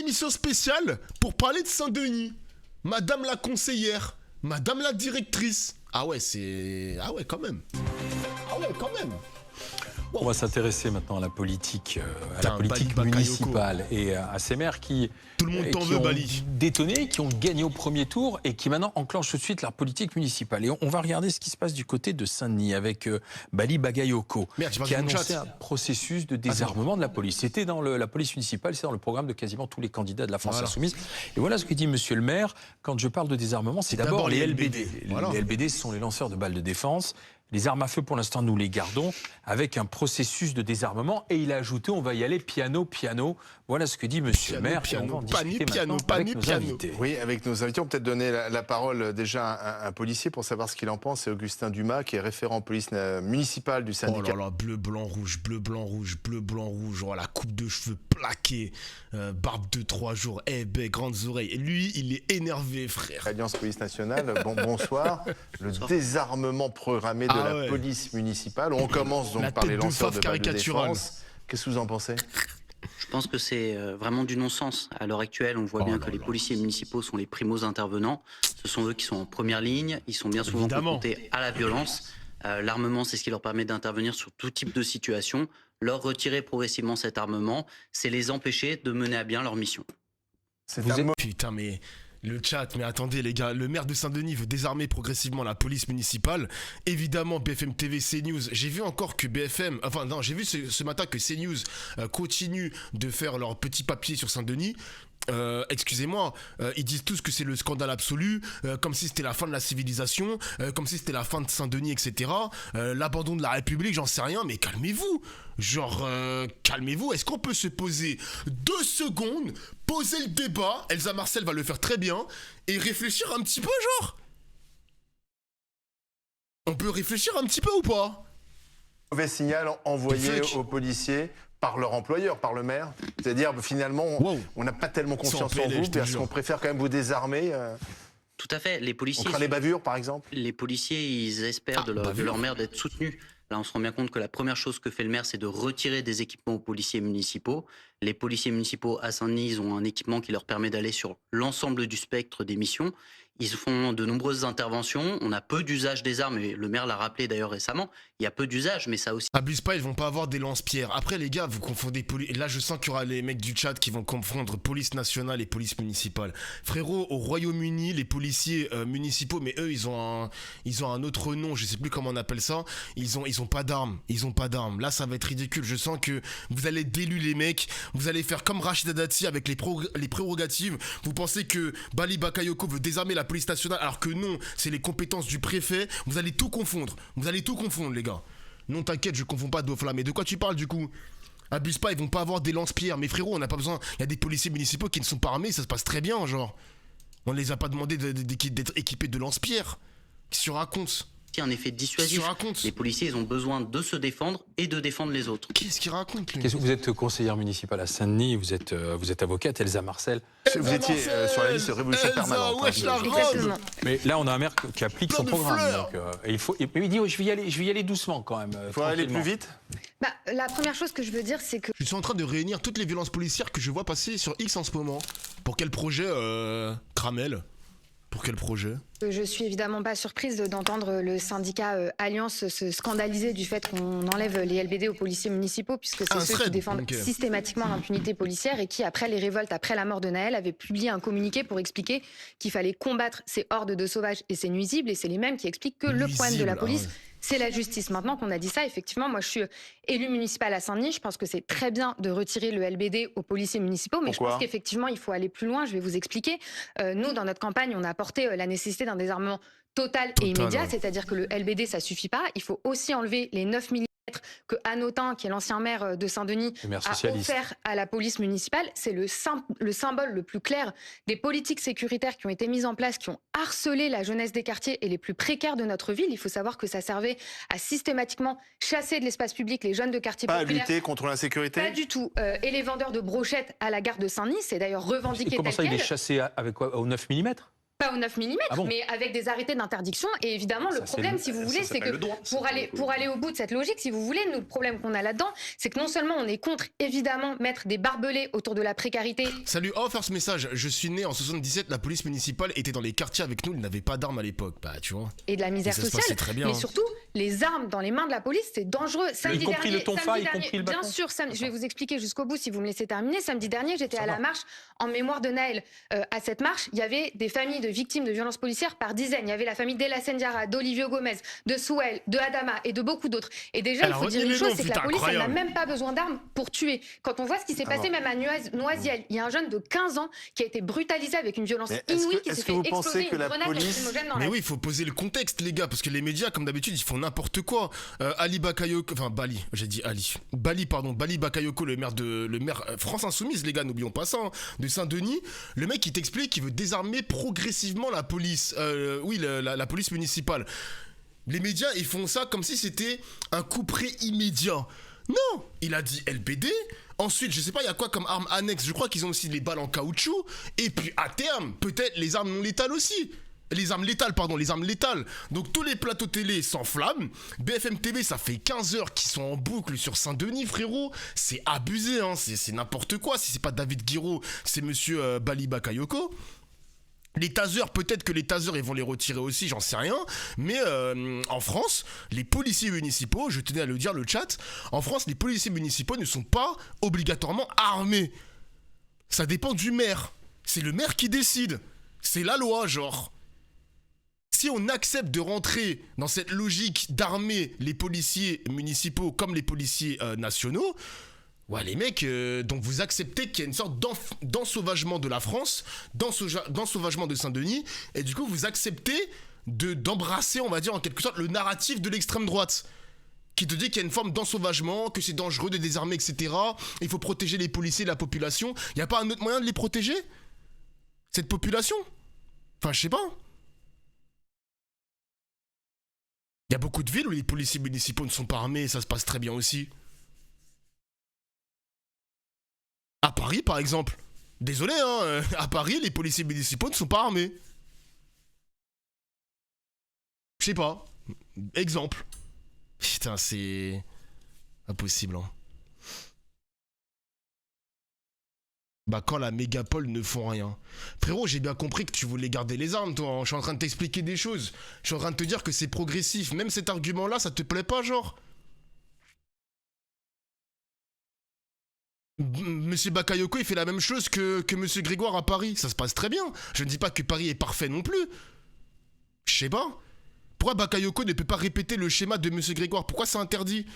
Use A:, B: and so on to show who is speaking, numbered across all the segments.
A: émission spéciale pour parler de Saint-Denis. Madame la conseillère, madame la directrice. Ah ouais, ah ouais, quand même. Ah ouais, quand même.
B: On va s'intéresser maintenant à la politique municipale et à ces maires qui,
A: tout le monde t'en veut, Bali,
B: détonné, qui ont gagné au premier tour et qui maintenant enclenchent tout de suite leur politique municipale. Et on va regarder ce qui se passe du côté de Saint-Denis avec Bali Bagayoko, qui a annoncé un processus de désarmement de la police. C'était dans la police municipale, c'est dans le programme de quasiment tous les candidats de la France Insoumise. Et voilà ce que dit monsieur le maire. Quand je parle de désarmement, c'est d'abord les LBD. Les LBD, ce sont les lanceurs de balles de défense. Les armes à feu, pour l'instant, nous les gardons avec un processus de désarmement. Et il a ajouté, on va y aller piano, piano. Voilà ce que dit monsieur le maire.
A: Piano,
B: piano.
C: Oui, avec nos invités, on peut peut-être donner la parole déjà à un policier pour savoir ce qu'il en pense. C'est Augustin Dumas, qui est référent police municipale du syndicat.
A: Oh là là, bleu, blanc, rouge, bleu, blanc, rouge, bleu, blanc, rouge. Oh, la coupe de cheveux plaquée, barbe de 3 jours, grandes oreilles. Et lui, il est énervé, frère.
C: Alliance Police Nationale, bonsoir. Désarmement programmé de la police municipale. On commence donc par les lanceurs de balles de défense. Qu'est-ce que vous en pensez ?
D: Je pense que c'est vraiment du non-sens. À l'heure actuelle, on voit bien que les policiers municipaux sont les primos intervenants. Ce sont eux qui sont en première ligne. Ils sont bien souvent confrontés à la violence. L'armement, c'est ce qui leur permet d'intervenir sur tout type de situation. Leur retirer progressivement cet armement, c'est les empêcher de mener à bien leur mission.
A: Putain, mais... Le chat, mais attendez les gars, le maire de Saint-Denis veut désarmer progressivement la police municipale. Évidemment, BFM TV, CNews, j'ai vu encore que j'ai vu ce matin que CNews continue de faire leur petit papier sur Saint-Denis. Excusez-moi, ils disent tous que c'est le scandale absolu, comme si c'était la fin de la civilisation, comme si c'était la fin de Saint-Denis, etc. L'abandon de la République, j'en sais rien, mais calmez-vous. Calmez-vous. Est-ce qu'on peut se poser 2 secondes, poser le débat, Elsa Marcel va le faire très bien, et réfléchir un petit peu, genre? On peut réfléchir un petit peu ou pas?
C: Mauvais signal envoyé aux policiers par leur employeur, par le maire. C'est-à-dire, finalement, on n'a pas tellement confiance en vous, parce qu'on préfère quand même vous désarmer.
D: Tout à fait. Les policiers...
C: On craint les bavures, par exemple.
D: Les policiers, ils espèrent de leur maire d'être soutenus. Là, on se rend bien compte que la première chose que fait le maire, c'est de retirer des équipements aux policiers municipaux. Les policiers municipaux à Saint-Denis, ils ont un équipement qui leur permet d'aller sur l'ensemble du spectre des missions. Ils font de nombreuses interventions. On a peu d'usage des armes, et le maire l'a rappelé d'ailleurs récemment. Il y a peu d'usage, mais ça aussi...
A: Abuse pas, ils vont pas avoir des lance-pierres. Après, les gars, vous confondez police... Là, je sens qu'il y aura les mecs du chat qui vont confondre police nationale et police municipale. Frérot, au Royaume-Uni, les policiers municipaux, mais eux, ils ont un autre nom, je sais plus comment on appelle ça. Ils ont pas d'armes. Ils ont pas d'armes. Là, ça va être ridicule. Je sens que vous allez délu les mecs. Vous allez faire comme Rachida Dati avec les prérogatives. Vous pensez que Bali Bakayoko veut désarmer la police nationale, alors que non, c'est les compétences du préfet. Vous allez tout confondre. Vous allez tout confondre, les gars. Non, t'inquiète, je confonds pas d'Ofla. Mais de quoi tu parles, du coup? Abuse pas, ils vont pas avoir des lance-pierres. Mais frérot, on n'a pas besoin. Il y a des policiers municipaux qui ne sont pas armés, ça se passe très bien, genre. On les a pas demandé d'être équipés de lance-pierres. Qu'est-ce que tu racontes?
D: Un effet dissuasif. Les policiers, ils ont besoin de se défendre et de défendre les autres.
A: Qu'est-ce qu'il raconte, lui?
B: Vous êtes conseillère municipale à Saint-Denis, vous êtes avocate, Elsa Marcel.
C: Vous étiez sur la liste Révolution Permanente.
A: Wesh, la robe.
B: Mais là, on a un maire qui applique son programme. Donc, et il dit, je vais y aller doucement quand même.
C: Il faut aller plus vite.
E: La première chose que je veux dire, c'est que...
A: Je suis en train de réunir toutes les violences policières que je vois passer sur X en ce moment. Pour quel projet, Kramel? Pour quel projet?
E: Je suis évidemment pas surprise d'entendre le syndicat Alliance se scandaliser du fait qu'on enlève les LBD aux policiers municipaux, puisque c'est ceux qui défendent systématiquement l'impunité policière et qui, après les révoltes, après la mort de Naël, avaient publié un communiqué pour expliquer qu'il fallait combattre ces hordes de sauvages et ces nuisibles. Et c'est les mêmes qui expliquent que le problème de la police, c'est la justice. Maintenant qu'on a dit ça, effectivement, moi je suis élue municipale à Saint-Denis, je pense que c'est très bien de retirer le LBD aux policiers municipaux, mais je pense qu'effectivement il faut aller plus loin, je vais vous expliquer. Nous, dans notre campagne, on a apporté la nécessité d'un désarmement total et immédiat, c'est-à-dire que le LBD ça suffit pas, il faut aussi enlever les 9 mm que Hanotin, qui est l'ancien maire de Saint-Denis, a offert à la police municipale. C'est le symbole le plus clair des politiques sécuritaires qui ont été mises en place, qui ont harcelé la jeunesse des quartiers et les plus précaires de notre ville. Il faut savoir que ça servait à systématiquement chasser de l'espace public les jeunes de quartiers populaires.
C: Pas à lutter contre l'insécurité?
E: Pas du tout. Et les vendeurs de brochettes à la gare de Saint-Denis, c'est d'ailleurs revendiqué tel quel.
B: Comment ça, il est chassé avec quoi, au 9 mm?
E: pas au 9 mm, mais avec des arrêtés d'interdiction. Et évidemment, le problème, si vous voulez, c'est que pour aller au bout de cette logique, si vous voulez, nous, le problème qu'on a là-dedans, c'est que non seulement on est contre, évidemment, mettre des barbelés autour de la précarité.
A: Salut, first message. Je suis né en 77, la police municipale était dans les quartiers avec nous, ils n'avaient pas d'armes à l'époque. Bah, tu vois.
E: Et de la misère sociale.
A: Très bien,
E: mais surtout, les armes dans les mains de la police, c'est dangereux.
B: Samedi dernier, le tonfa, y compris le bâton.
E: Bien sûr, je vais vous expliquer jusqu'au bout si vous me laissez terminer. Samedi dernier, j'étais à la marche en mémoire de Naël. À cette marche, il y avait des familles de victimes de violences policières par dizaines. Il y avait la famille d'Ella Sendiara, d'Olivio Gomez, de Souel, de Adama et de beaucoup d'autres. Et déjà, il faut dire une chose, c'est que la police, elle n'a même pas besoin d'armes pour tuer. Quand on voit ce qui s'est passé même à Noisiel, il y a un jeune de 15 ans qui a été brutalisé avec une violence inouïe, qui s'est fait exploser une grenade lacrymogène dans la...
A: Mais oui, il faut poser le contexte, les gars, parce que les médias, comme d'habitude, ils font n'importe quoi. Ali Bakayoko, enfin Bali, j'ai dit Ali. Bali Bakayoko, le maire France Insoumise, les gars, n'oublions pas ça, hein, de Saint-Denis. Le mec, il t'explique qu'il veut désarmer progressivement la police, la police municipale. Les médias, ils font ça comme si c'était un coup près immédiat. Non, il a dit LBD. Ensuite, je sais pas, il y a quoi comme armes annexes. Je crois qu'ils ont aussi les balles en caoutchouc. Et puis, à terme, peut-être les armes non létales aussi. Les armes létales. Donc tous les plateaux télé s'enflamment. BFM TV, ça fait 15 heures qu'ils sont en boucle sur Saint-Denis, frérot. C'est abusé, hein. C'est n'importe quoi. Si c'est pas David Guiraud, c'est monsieur Bali Bakayoko. Les tasers, peut-être que les tasers, ils vont les retirer aussi, j'en sais rien. Mais en France, les policiers municipaux, je tenais à le dire, le chat, en France, les policiers municipaux ne sont pas obligatoirement armés. Ça dépend du maire. C'est le maire qui décide. C'est la loi, genre. Si on accepte de rentrer dans cette logique d'armer les policiers municipaux comme les policiers nationaux, ouais les mecs, donc vous acceptez qu'il y a une sorte d'ensauvagement de la France, d'ensauvagement de Saint-Denis, et du coup vous acceptez d'embrasser, on va dire en quelque sorte, le narratif de l'extrême droite, qui te dit qu'il y a une forme d'ensauvagement, que c'est dangereux de désarmer, etc. Il faut protéger les policiers, la population. Il n'y a pas un autre moyen de les protéger, cette population? Enfin, je sais pas. Il y a beaucoup de villes où les policiers municipaux ne sont pas armés et ça se passe très bien aussi. À Paris, par exemple. Désolé, hein, à Paris, les policiers municipaux ne sont pas armés. Je sais pas. Exemple. Putain, c'est... impossible, hein. Bah quand la mégapole ne font rien. Frérot, j'ai bien compris que tu voulais garder les armes, toi. Hein. Je suis en train de t'expliquer des choses. Je suis en train de te dire que c'est progressif. Même cet argument-là, ça te plaît pas, genre? Monsieur Bakayoko, il fait la même chose que Monsieur Grégoire à Paris. Ça se passe très bien. Je ne dis pas que Paris est parfait non plus. Je sais pas. Pourquoi Bakayoko ne peut pas répéter le schéma de Monsieur Grégoire? Pourquoi c'est interdit?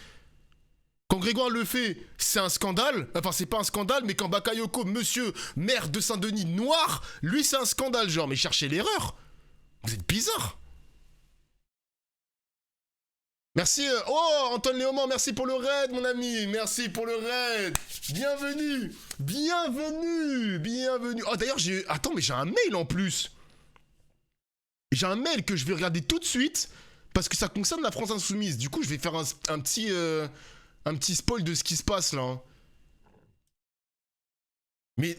A: Quand Grégoire le fait, c'est un scandale. Enfin, c'est pas un scandale, mais quand Bakayoko, monsieur maire de Saint-Denis noir, lui, c'est un scandale, genre. Mais cherchez l'erreur. Vous êtes bizarre. Merci. Oh, Antoine Léaumont, merci pour le raid, mon ami. Merci pour le raid. Bienvenue. Oh, d'ailleurs, attends, mais j'ai un mail en plus. J'ai un mail que je vais regarder tout de suite, parce que ça concerne la France Insoumise. Du coup, je vais faire un petit spoil de ce qui se passe là. Mais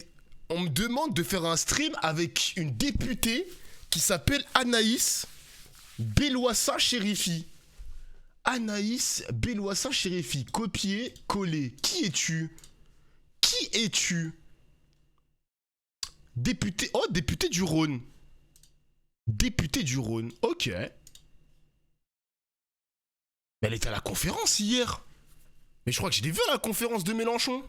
A: on me demande de faire un stream avec une députée qui s'appelle Anaïs Belouassa Chérifi. Anaïs Belouassa Chérifi. Copier, coller. Qui es-tu? Député. Oh, député du Rhône. Ok. Mais elle était à la conférence hier. Mais je crois que je l'ai vu à la conférence de Mélenchon.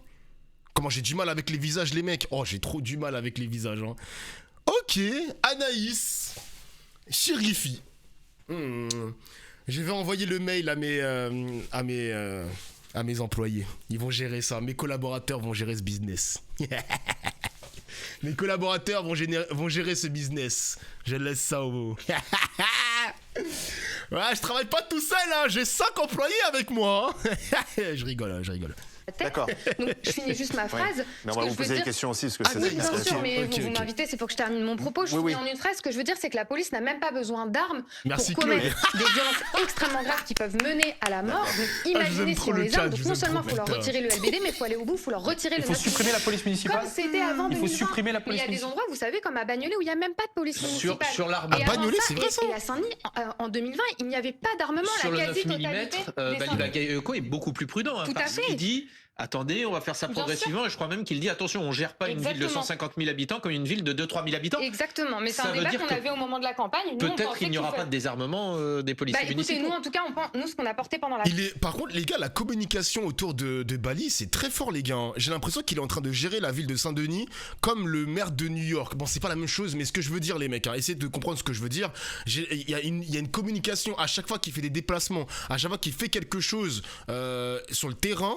A: Comment j'ai du mal avec les visages, les mecs. Oh, j'ai trop du mal avec les visages. Hein. Ok, Anaïs Chérifi. Je vais envoyer le mail à mes employés. Ils vont gérer ça. Mes collaborateurs vont gérer ce business. Mes collaborateurs vont gérer ce business. Je laisse ça au mot. Ouais, je travaille pas tout seul, hein. J'ai 5 employés avec moi. Hein. Je rigole.
C: D'accord.
E: Donc je finis juste ma phrase.
C: Mais on va vous poser des questions aussi, parce que
E: oui, bien sûr, mais vous m'invitez, c'est pour que je termine mon propos. Je finis en une phrase. Ce que je veux dire, c'est que la police n'a même pas besoin d'armes pour commettre des violences extrêmement graves qui peuvent mener à la mort. Donc imaginez si on les arme. Donc non seulement il faut leur retirer le LBD, mais il faut aller au bout, il faut leur retirer le.
B: Il faut supprimer la police municipale.
E: Comme c'était avant 2020.
B: Il faut supprimer la police
E: municipale. Il y a des endroits, vous savez, comme à Bagnolet, où il n'y a même pas de police municipale.
B: Sur l'armement.
A: À Bagnolet, c'est vrai ça.
E: Et à Saint-Denis, en 2020, il n'y avait pas d'armement.
F: Sur le 9 mm, Bali Bagayoko est beaucoup plus prudent.
E: Tout à fait.
F: Il dit attendez, on va faire ça progressivement. Et je crois même qu'il dit attention, on ne gère pas une ville de 150 000 habitants comme une ville de 2-3 000 habitants.
E: Exactement, mais c'est un débat qu'on avait au moment de la campagne.
F: Peut-être qu'il n'y aura pas de désarmement des policiers municipaux.
E: Nous, en tout cas, nous, ce qu'on a porté pendant la...
A: Par contre, les gars, la communication autour de Bali, c'est très fort, les gars. J'ai l'impression qu'il est en train de gérer la ville de Saint-Denis comme le maire de New York. Bon, c'est pas la même chose, mais ce que je veux dire, les mecs, essayez de comprendre ce que je veux dire. Il y a une communication à chaque fois qu'il fait des déplacements, à chaque fois qu'il fait quelque chose sur le terrain.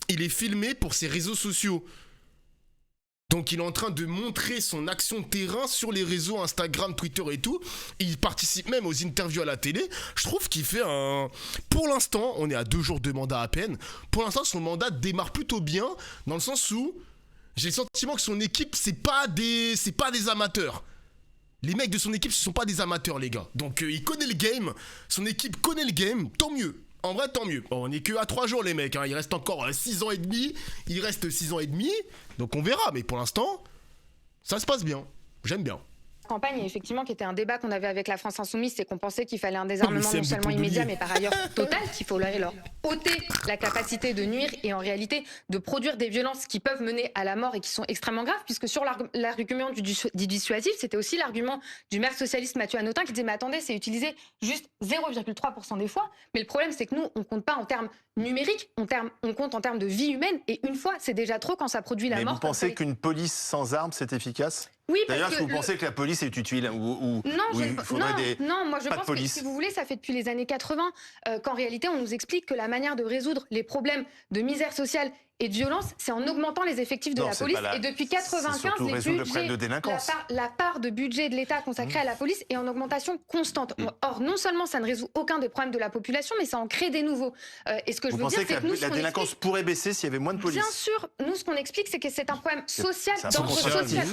A: Il est filmé pour ses réseaux sociaux. Donc il est en train de montrer son action de terrain sur les réseaux Instagram, Twitter et tout. Il participe même aux interviews à la télé. Je trouve qu'il fait un... Pour l'instant, on est à 2 jours de mandat à peine. Pour l'instant, son mandat démarre plutôt bien, dans le sens où j'ai le sentiment que son équipe, c'est pas des amateurs. Les mecs de son équipe, ce sont pas des amateurs, les gars. Donc il connaît le game, son équipe connaît le game, tant mieux. En vrai, tant mieux. Bon, on est que à 3 jours, les mecs. Il reste encore 6 ans et demi. Il reste 6 ans et demi. Donc on verra. Mais pour l'instant, ça se passe bien. J'aime bien.
E: Campagne, et effectivement, qui était un débat qu'on avait avec la France Insoumise, c'est qu'on pensait qu'il fallait un désarmement non seulement immédiat, mais par ailleurs total, qu'il faut leur ôter la capacité de nuire et en réalité de produire des violences qui peuvent mener à la mort et qui sont extrêmement graves, puisque sur l'argument du dissuasif, c'était aussi l'argument du maire socialiste Mathieu Hanotin qui disait mais attendez, c'est utilisé juste 0,3% des fois, mais le problème c'est que nous, on compte pas en termes numériques, on compte en termes de vie humaine, et une fois, c'est déjà trop quand ça produit la mort.
C: Mais vous pensez qu'une police sans armes, c'est efficace ?
E: Oui,
C: d'ailleurs, est-ce que vous pensez que la police est utile ou
E: non, moi je pense que si vous voulez, ça fait depuis les années 80 qu'en réalité on nous explique que la manière de résoudre les problèmes de misère sociale et de violence, c'est en augmentant les effectifs de la police. Et depuis 95, la part de budget de l'État consacrée à la police est en augmentation constante. Or, non seulement ça ne résout aucun des problèmes de la population, mais ça en crée des nouveaux. Et ce que je veux dire, c'est que
C: la délinquance pourrait baisser s'il y avait moins de police.
E: Bien sûr, nous ce qu'on explique, c'est que c'est un problème social, d'ordre social.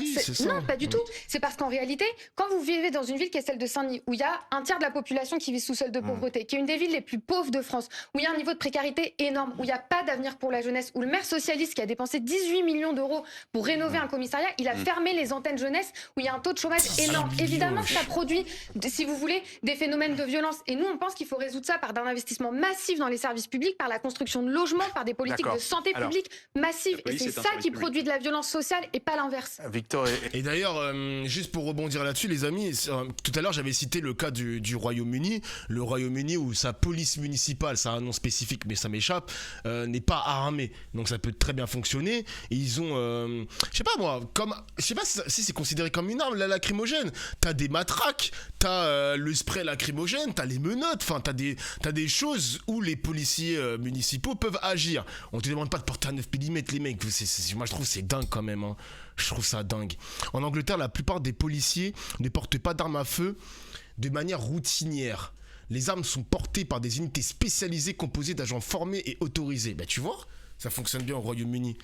E: Non, pas du tout. C'est parce qu'en réalité, quand vous vivez dans une ville qui est celle de Saint-Denis, où il y a un tiers de la population qui vit sous seuil de pauvreté, qui est une des villes les plus pauvres de France, où il y a un niveau de précarité énorme, où il n'y a pas d'avenir pour la jeunesse, où le maire socialiste qui a dépensé 18 millions d'euros pour rénover un commissariat, il a fermé les antennes jeunesse où il y a un taux de chômage énorme. Évidemment que ça produit, si vous voulez, des phénomènes de violence. Et nous, on pense qu'il faut résoudre ça par un investissement massif dans les services publics, par la construction de logements, par des politiques de santé publique massives. Et c'est ça qui produit de la violence sociale et pas l'inverse.
C: Victor
A: et d'ailleurs, juste pour rebondir là-dessus, les amis, tout à l'heure, j'avais cité le cas du Royaume-Uni. Le Royaume-Uni où sa police municipale, ça a un nom spécifique, mais ça m'échappe, n'est pas armée. Donc ça peut très bien fonctionner. Et ils ont, je sais pas moi, je sais pas si c'est considéré comme une arme, la lacrymogène. T'as des matraques, t'as le spray lacrymogène, t'as les menottes, enfin t'as des choses où les policiers municipaux peuvent agir. On te demande pas de porter un 9 mm, les mecs. Moi je trouve c'est dingue quand même. Hein. Je trouve ça dingue. En Angleterre, la plupart des policiers ne portent pas d'armes à feu de manière routinière. Les armes sont portées par des unités spécialisées composées d'agents formés et autorisés. Bah tu vois, ça fonctionne bien au Royaume-Uni.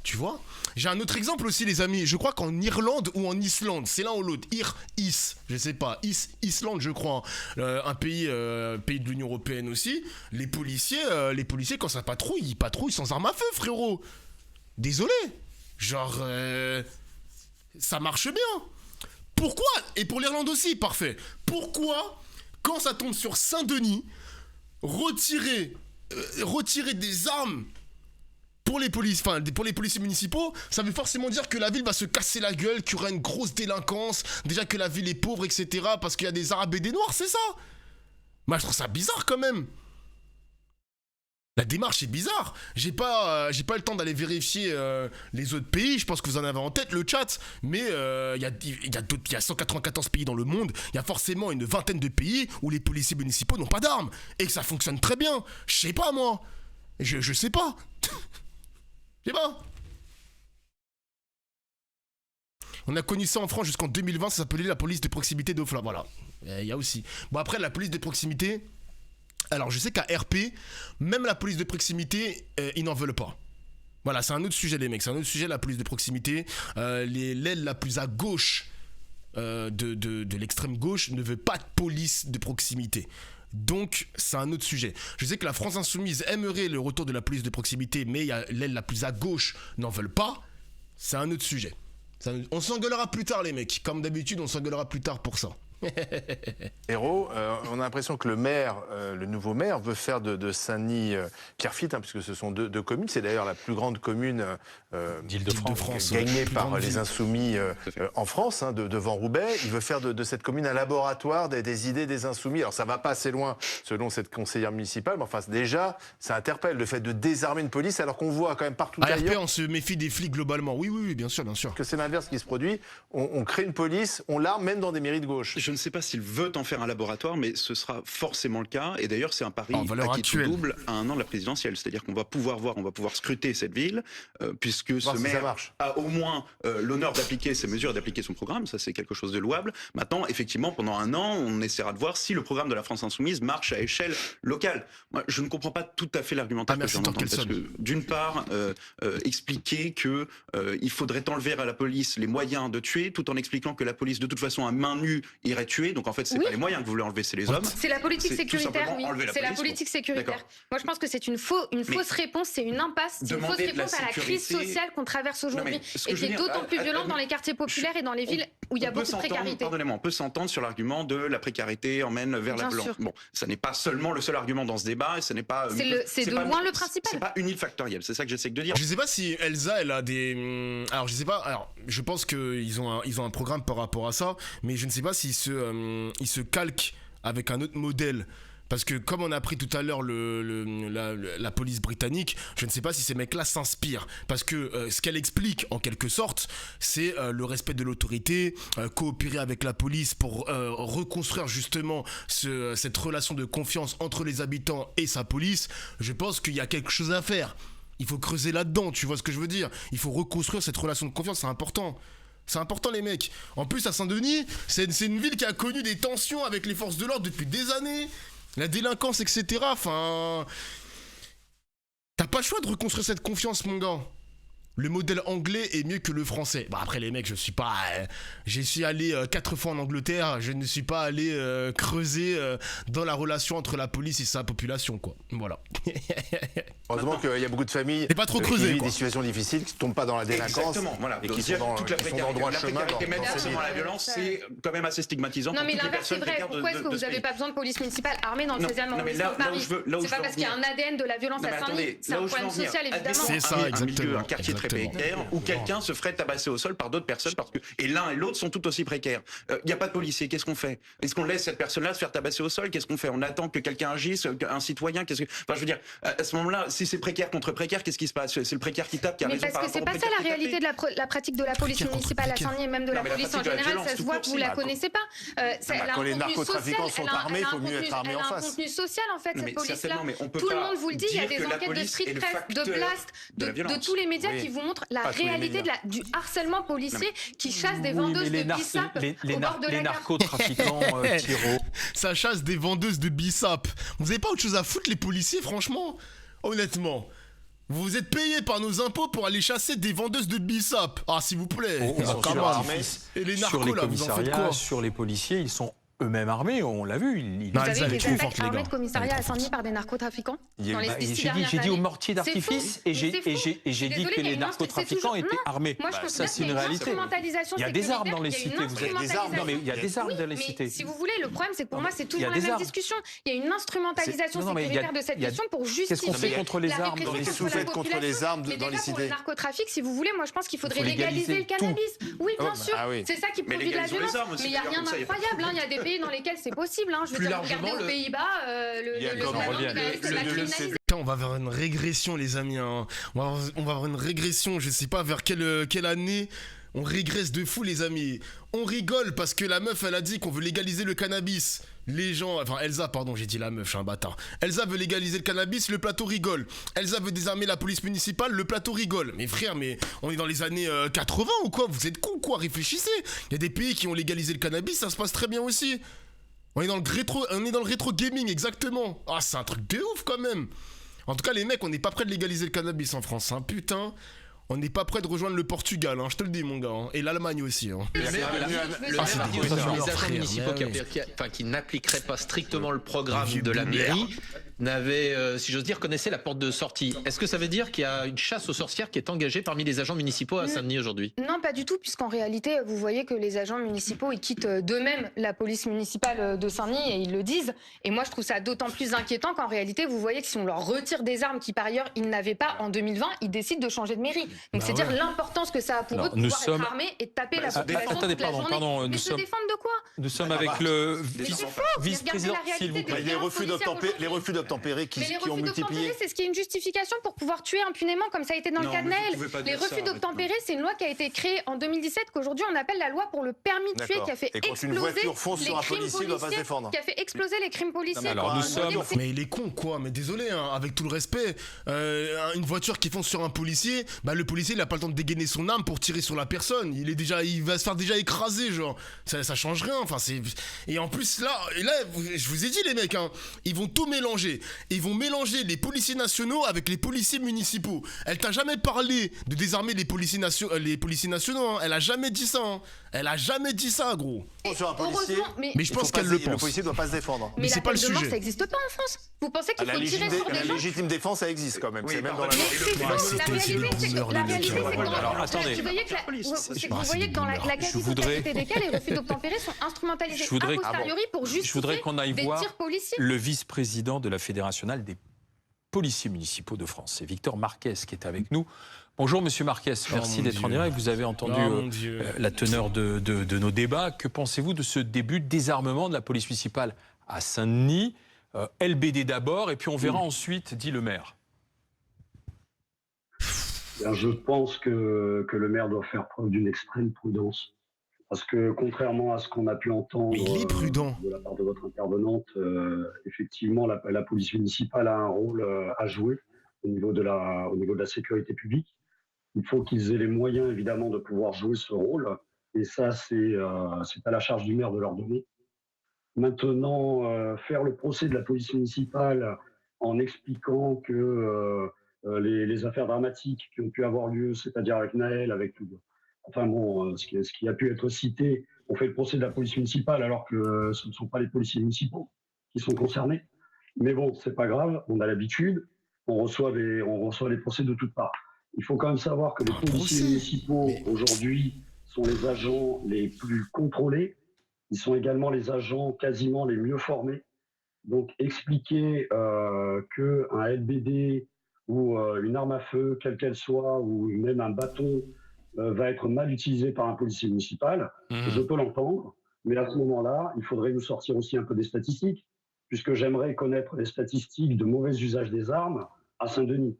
A: Tu vois ? J'ai un autre exemple aussi, les amis. Je crois qu'en Irlande ou en Islande, c'est l'un ou l'autre. Je sais pas. Islande, je crois. Un pays de l'Union européenne aussi. Les policiers, quand ça patrouille, ils patrouillent sans armes à feu, frérot. Désolé. Genre, ça marche bien. Pourquoi ? Et pour l'Irlande aussi, parfait. Pourquoi, quand ça tombe sur Saint-Denis, retirer des armes pour les policiers municipaux, ça veut forcément dire que la ville va se casser la gueule, qu'il y aura une grosse délinquance, déjà que la ville est pauvre, etc., parce qu'il y a des Arabes et des Noirs, c'est ça ? Moi, je trouve ça bizarre quand même. La démarche est bizarre. J'ai pas le temps d'aller vérifier les autres pays. Je pense que vous en avez en tête le chat. Mais il y a 194 pays dans le monde. Il y a forcément une vingtaine de pays où les policiers municipaux n'ont pas d'armes et que ça fonctionne très bien. Je sais pas moi. Je sais pas. Je sais pas. On a connu ça en France jusqu'en 2020. Ça s'appelait la police de proximité d'Ofla. Voilà. Il y a aussi. Bon après la police de proximité. Alors je sais qu'à RP, même la police de proximité, ils n'en veulent pas. Voilà, c'est un autre sujet les mecs, c'est un autre sujet, la police de proximité. L'aile la plus à gauche de l'extrême gauche ne veut pas de police de proximité. Donc c'est un autre sujet. Je sais que la France Insoumise aimerait le retour de la police de proximité, mais l'aile la plus à gauche n'en veulent pas. C'est un autre sujet. On s'engueulera plus tard les mecs. Comme d'habitude, on s'engueulera plus tard pour ça.
C: Héros, on a l'impression que le nouveau maire veut faire de Saint-Denis Pierrefitte, puisque ce sont deux communes. C'est d'ailleurs la plus grande commune
B: d'Île-de-France,
C: gagnée par les Insoumis en France, devant Roubaix. Il veut faire de cette commune un laboratoire des idées des Insoumis. Alors ça va pas assez loin, selon cette conseillère municipale, mais enfin déjà, ça interpelle le fait de désarmer une police, alors qu'on voit quand même partout ailleurs.
A: On se méfie des flics globalement. Oui, bien sûr.
C: Que c'est l'inverse qui se produit. On crée une police, on l'arme même dans des mairies de gauche.
G: Je ne sais pas s'il veut en faire un laboratoire, mais ce sera forcément le cas. Et d'ailleurs, c'est un pari à qui double à un an de la présidentielle. C'est-à-dire qu'on va pouvoir scruter cette ville, puisque ce maire a au moins l'honneur d'appliquer ses mesures et d'appliquer son programme. Ça, c'est quelque chose de louable. Maintenant, effectivement, pendant un an, on essaiera de voir si le programme de la France Insoumise marche à échelle locale. Moi, je ne comprends pas tout à fait l'argumentaire que j'en entends. Parce que, d'une part, expliquer que il faudrait enlever à la police les moyens de tuer, tout en expliquant que la police, de toute façon, à main nue, irait tuer. Donc en fait, c'est pas les moyens que vous voulez enlever, c'est les hommes.
E: C'est la politique sécuritaire, oui. C'est la politique sécuritaire. Moi, je pense que c'est une fausse réponse, c'est une impasse, c'est une fausse réponse à la crise sociale qu'on traverse aujourd'hui et qui est d'autant plus violente dans les quartiers populaires et dans les villes où il y a beaucoup de précarité.
G: Pardonnez-moi, on peut s'entendre sur l'argument de la précarité emmène vers la violence. Bon, ça n'est pas seulement le seul argument dans ce débat, et ce n'est pas.
E: C'est de loin le principal.
G: C'est pas unifactoriel, c'est ça que j'essaie de dire.
A: Je sais pas si Elsa, elle a des. Alors je sais pas. Alors je pense qu'ils ont un programme par rapport à ça, mais je ne sais pas s'ils se calquent avec un autre modèle. Parce que comme on a appris tout à l'heure la police britannique, je ne sais pas si ces mecs-là s'inspirent. Parce que ce qu'elle explique en quelque sorte, c'est le respect de l'autorité, coopérer avec la police pour reconstruire justement cette relation de confiance entre les habitants et sa police. Je pense qu'il y a quelque chose à faire. Il faut creuser là-dedans, tu vois ce que je veux dire? Il faut reconstruire cette relation de confiance, c'est important. C'est important les mecs. En plus à Saint-Denis, c'est une ville qui a connu des tensions avec les forces de l'ordre depuis des années. La délinquance, etc. Enfin... T'as pas le choix de reconstruire cette confiance, mon gars. Le modèle anglais est mieux que le français. Bah après les mecs, je suis pas... j'y suis allé 4 fois en Angleterre, je ne suis pas allé creuser dans la relation entre la police et sa population, quoi. Voilà.
C: Heureusement qu'il y a beaucoup de familles
A: pas trop creusé,
C: qui vivent des situations difficiles, qui ne tombent pas dans la délinquance.
G: Exactement, voilà.
C: Et qui sont dans,
G: toute la précarité, même forcément la violence, c'est quand même assez stigmatisant.
E: Non mais l'inverse c'est vrai, pourquoi est-ce que vous n'avez pas besoin de police municipale armée dans le 16e arrondissement de Paris? C'est pas parce qu'il y a un ADN de la violence à Saint-Denis, c'est un problème social évidemment.
A: C'est ça, exactement.
G: Un quartier très précaire où quelqu'un se ferait tabasser au sol par d'autres personnes et l'un et l'autre sont tout aussi précaires. Il n'y a pas de policiers, qu'est-ce qu'on fait? Est-ce qu'on laisse cette personne-là se faire tabasser au sol? Qu'est-ce qu'on fait? On attend que quelqu'un agisse, un citoyen? Enfin, je veux dire, à ce moment-là, si c'est précaire contre précaire, qu'est-ce qui se passe? C'est le précaire qui tape qui a raison par rapport au précaire.
E: Mais parce que c'est pas ça la réalité de la pratique de la police municipale à Saint-Denis et même de la police en général, ça se voit que vous la connaissez pas.
C: Quand les narcotrafiquants sont armés, il faut mieux être armé en face.
E: Elle a un contenu social en fait cette police-là. Tout le monde vous le dit, il y a des enquêtes de street press, de blast, de tous les médias qui vous montrent la réalité du harcèlement policier qui chasse des vendeuses de bissap au bord de la gare.
B: Les narcotrafiquants, Thiro.
A: Ça chasse des vendeuses de bissap. Vous avez pas autre chose à foutre les policiers, franchement? Honnêtement. Vous êtes payés par nos impôts pour aller chasser des vendeuses de bissap. Ah, s'il vous plaît.
B: Et les narcos, là, vous en faites quoi? Sur les policiers, ils sont eux-mêmes armés, on l'a vu.
E: Vous avez des attaques armées de commissariat à Saint-Denis par des narcotrafiquants dans les 6 dernières années.
B: J'ai dit au mortier d'artifice et j'ai dit que les narcotrafiquants étaient armés. Ça, c'est une réalité. Il y a des armes dans les cités. Non, mais il y a des armes dans les cités.
E: Si vous voulez, le problème, c'est que pour moi, c'est toujours la même discussion. Il y a une instrumentalisation sécuritaire de cette question pour justifier.
B: Qu'est-ce qu'on fait contre les armes
C: dans les cités? Contre les armes dans les cités.
E: Pour le narcotrafic, si vous voulez, moi, je pense qu'il faudrait légaliser le cannabis. Oui, bien sûr. C'est ça qui produit de la violence. Mais il n'y a rien d'incroyable. Il y a des pays dans lesquels c'est possible, je veux dire, regardez aux Pays-Bas,
A: on va vers une régression, les amis. On va avoir une régression, je sais pas vers quelle année. On régresse de fou, les amis. On rigole parce que la meuf, elle a dit qu'on veut légaliser le cannabis. Les gens... Enfin, Elsa, pardon, j'ai dit la meuf, je suis un bâtard. Elsa veut légaliser le cannabis, le plateau rigole. Elsa veut désarmer la police municipale, le plateau rigole. Mais frère, on est dans les années 80 ou quoi? Vous êtes cons, quoi? Réfléchissez. Il y a des pays qui ont légalisé le cannabis, ça se passe très bien aussi. On est dans le rétro gaming, exactement. Ah, c'est un truc de ouf quand même. En tout cas, les mecs, on n'est pas prêt de légaliser le cannabis en France, hein. Putain. On n'est pas prêt de rejoindre le Portugal, hein, je te le dis, mon gars, hein, et l'Allemagne aussi. Hein.
F: Les agents municipaux qui n'appliqueraient pas strictement le programme de la mairie n'avaient, si j'ose dire, connaissaient la porte de sortie. Est-ce que ça veut dire qu'il y a une chasse aux sorcières qui est engagée parmi les agents municipaux à Saint-Denis aujourd'hui?
E: Non, pas du tout, puisqu'en réalité, vous voyez que les agents municipaux, ils quittent d'eux-mêmes la police municipale de Saint-Denis et ils le disent. Et moi, je trouve ça d'autant plus inquiétant qu'en réalité, vous voyez que si on leur retire des armes qui, par ailleurs, ils n'avaient pas en 2020, ils décident de changer de mairie. Donc, c'est dire l'importance que ça a pour eux de pouvoir être armés et de taper la population toute la journée. Mais se défendre de quoi?
B: Nous sommes avec le vice-président, s'il vous plaît.
C: Les refus d'obtempérer qui ont multiplié.
E: C'est ce qui est une justification pour pouvoir tuer impunément, comme ça a été dans le cas de Naël. Les refus d'obtempérer, c'est une loi qui a été créée en 2017, qu'aujourd'hui on appelle la loi pour le permis de tuer, qui a fait exploser les crimes policiers.
B: Alors nous sommes...
A: Mais il est con, quoi. Mais désolé, hein, avec tout le respect, une voiture qui fonce sur un policier, bah le policier il a pas le temps de dégainer son arme pour tirer sur la personne. Il va se faire déjà écraser, genre. Ça change rien. Enfin, c'est... Et en plus là, je vous ai dit les mecs, hein, ils vont tout mélanger. Ils vont mélanger les policiers nationaux avec les policiers municipaux. Elle t'a jamais parlé de désarmer les policiers nationaux, hein. Elle a jamais dit ça, hein. Elle a jamais dit ça, gros.
C: Sur un policier,
A: mais je pense qu'elle le pense.
C: Le policier doit pas se défendre.
E: Mais c'est pas le sujet. Ça n'existe pas en France. Vous pensez qu'il faut tirer sur des gens?
C: La légitime défense, ça existe quand même. C'est même dans la
E: loi. La réalité, c'est que
B: alors attendez.
E: Vous voyez que dans la quasi-totalité des cas, les refus d'obtempérer sont instrumentalisés a posteriori pour justifier des tirs policiers.
B: Le vice-président de la Fédération des policiers municipaux de France, c'est Victor Marquez qui est avec nous. Bonjour Monsieur Marquez, merci d'être en direct. Vous avez entendu la teneur de nos débats. Que pensez-vous de ce début de désarmement de la police municipale à Saint-Denis? LBD d'abord, et puis on verra ensuite, dit le maire.
H: Je pense que le maire doit faire preuve d'une extrême prudence. Parce que contrairement à ce qu'on a pu entendre de la part de votre intervenante, effectivement, la police municipale a un rôle à jouer au niveau de la sécurité publique. Il faut qu'ils aient les moyens, évidemment, de pouvoir jouer ce rôle. Et ça, c'est à la charge du maire de leur donner. Maintenant, faire le procès de la police municipale en expliquant que les affaires dramatiques qui ont pu avoir lieu, c'est-à-dire avec Naël, ce qui a pu être cité, on fait le procès de la police municipale alors que ce ne sont pas les policiers municipaux qui sont concernés. Mais bon, c'est pas grave, on a l'habitude, on reçoit les procès de toutes parts. Il faut quand même savoir que les policiers municipaux, aujourd'hui, sont les agents les plus contrôlés. Ils sont également les agents quasiment les mieux formés. Donc, expliquer qu'un LBD ou une arme à feu, quelle qu'elle soit, ou même un bâton, va être mal utilisé par un policier municipal, je peux l'entendre. Mais à ce moment-là, il faudrait nous sortir aussi un peu des statistiques, puisque j'aimerais connaître les statistiques de mauvais usage des armes à Saint-Denis.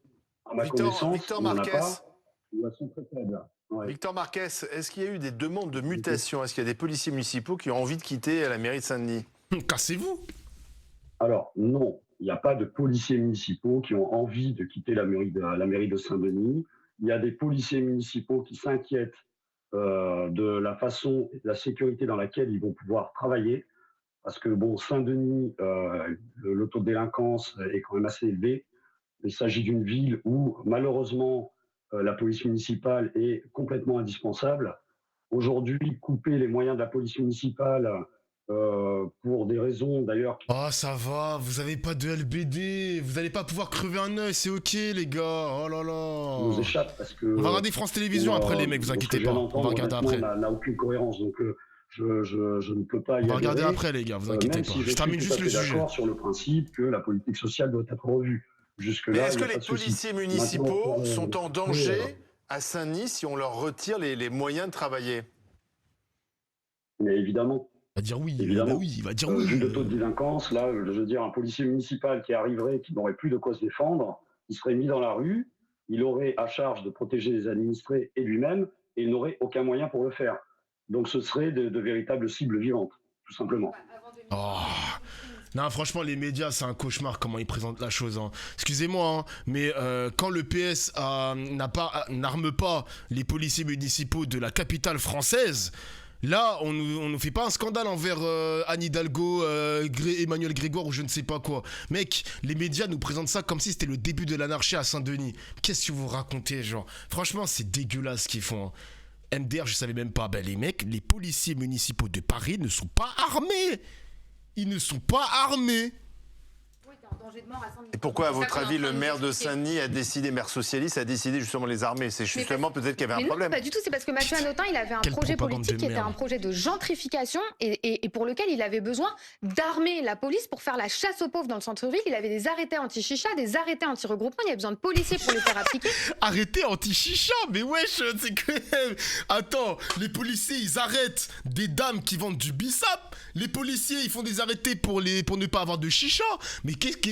H: À ma connaissance, on n'en a pas. Elles sont très faibles. Ouais.
C: Victor Marquez, est-ce qu'il y a eu des demandes de mutation? Est-ce qu'il y a des policiers municipaux qui ont envie de quitter la mairie de Saint-Denis?
A: Cassez-vous!
H: Alors, non. Il n'y a pas de policiers municipaux qui ont envie de quitter la mairie de Saint-Denis. Il y a des policiers municipaux qui s'inquiètent de la façon et de la sécurité dans laquelle ils vont pouvoir travailler. Parce que, bon, Saint-Denis, le taux de délinquance est quand même assez élevé. Il s'agit d'une ville où, malheureusement, la police municipale est complètement indispensable. Aujourd'hui, couper les moyens de la police municipale pour des raisons d'ailleurs...
A: Oh, ça va, vous avez pas de LBD, vous allez pas pouvoir crever un œil, c'est ok les gars, oh là là.
H: Ça nous échappe parce que...
A: On va regarder France Télévisions après les mecs, vous inquiétez pas, on va regarder après.
H: N'a aucune cohérence, donc je ne peux pas y
A: On va regarder après les gars, vous inquiétez pas. Je termine juste le sujet.
H: Je suis d'accord sur le principe que la politique sociale doit être revue.
C: Mais est-ce que les policiers municipaux sont en danger à Saint-Denis si on leur retire les moyens de travailler?
H: Mais évidemment.
A: Il va dire oui,
H: évidemment.
A: il va dire oui.
H: Vu le taux de délinquance, là, je veux dire, un policier municipal qui arriverait, qui n'aurait plus de quoi se défendre, il serait mis dans la rue, il aurait à charge de protéger les administrés et lui-même, et il n'aurait aucun moyen pour le faire. Donc ce serait de véritables cibles vivantes, tout simplement.
A: Oh. Non, franchement, les médias, c'est un cauchemar comment ils présentent la chose. Hein. Excusez-moi, hein, mais quand le PS n'arme pas les policiers municipaux de la capitale française, Là, on ne fait pas un scandale envers Anne Hidalgo, Emmanuel Grégoire ou je ne sais pas quoi. Mec, les médias nous présentent ça comme si c'était le début de l'anarchie à Saint-Denis. Qu'est-ce que vous racontez, genre? Franchement, c'est dégueulasse ce qu'ils font. Hein. MDR, je savais même pas. Ben, les mecs, les policiers municipaux de Paris ne sont pas armés. Ils ne sont pas armés.
C: Et pourquoi, à votre avis, le maire de Saint-Denis a décidé, maire socialiste, a décidé justement les armer? C'est justement peut-être qu'il y avait un problème.
E: Non, pas du tout, c'est parce que Mathieu Hanotin, il avait un projet politique qui était un projet de gentrification et pour lequel il avait besoin d'armer la police pour faire la chasse aux pauvres dans le centre-ville. Il avait des arrêtés anti-chicha, des arrêtés anti-regroupement, il y avait besoin de policiers pour les faire appliquer.
A: Arrêtés anti-chicha? Mais wesh, c'est que... Attends, les policiers, ils arrêtent des dames qui vendent du bissap. Les policiers, ils font des arrêtés pour ne pas avoir de chicha.